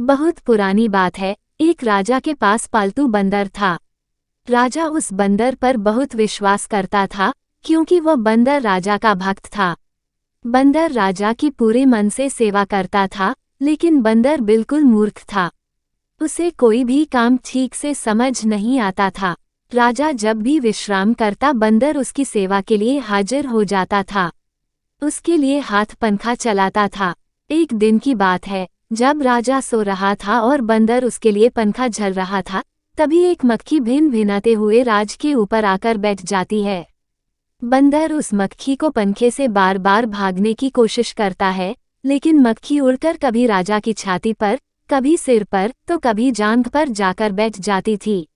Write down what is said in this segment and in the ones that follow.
बहुत पुरानी बात है। एक राजा के पास पालतू बंदर था। राजा उस बंदर पर बहुत विश्वास करता था क्योंकि वह बंदर राजा का भक्त था। बंदर राजा की पूरे मन से सेवा करता था, लेकिन बंदर बिल्कुल मूर्ख था। उसे कोई भी काम ठीक से समझ नहीं आता था। राजा जब भी विश्राम करता, बंदर उसकी सेवा के लिए हाजिर हो जाता था। उसके लिए हाथ पंखा चलाता था। एक दिन की बात है, जब राजा सो रहा था और बंदर उसके लिए पंखा झल रहा था, तभी एक मक्खी भिन भिनाते हुए राज के ऊपर आकर बैठ जाती है। बंदर उस मक्खी को पंखे से बार बार भागने की कोशिश करता है, लेकिन मक्खी उड़कर कभी राजा की छाती पर, कभी सिर पर, तो कभी जांघ पर जाकर बैठ जाती थी।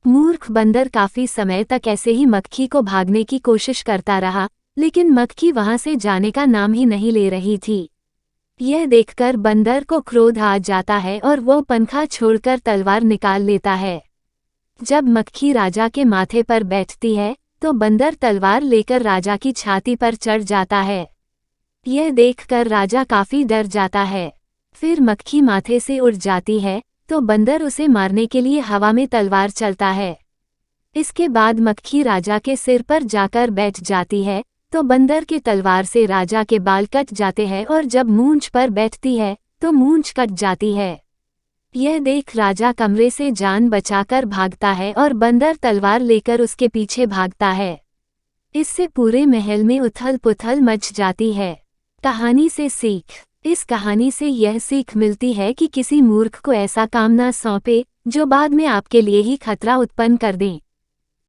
मूर्ख बंदर काफी समय तक ऐसे ही मक्खी को भागने की कोशिश करता रहा, लेकिन मक्खी वहां से जाने का नाम ही नहीं ले रही थी। यह देखकर बंदर को क्रोध आ जाता है और वो पंखा छोड़कर तलवार निकाल लेता है। जब मक्खी राजा के माथे पर बैठती है, तो बंदर तलवार लेकर राजा की छाती पर चढ़ जाता है। यह देखकर राजा काफी डर जाता है। फिर मक्खी माथे से उड़ जाती है, तो बंदर उसे मारने के लिए हवा में तलवार चलता है। इसके बाद मक्खी राजा के सिर पर जाकर बैठ जाती है, तो बंदर के तलवार से राजा के बाल कट जाते हैं और जब मूंछ पर बैठती है, तो मूंछ कट जाती है। यह देख राजा कमरे से जान बचाकर भागता है और बंदर तलवार लेकर उसके पीछे भागता है। इससे पूरे महल में उथल पुथल मच जाती है। कहानी से सीख। इस कहानी से यह सीख मिलती है कि किसी मूर्ख को ऐसा काम ना सौंपे जो बाद में आपके लिए ही खतरा उत्पन्न कर दें।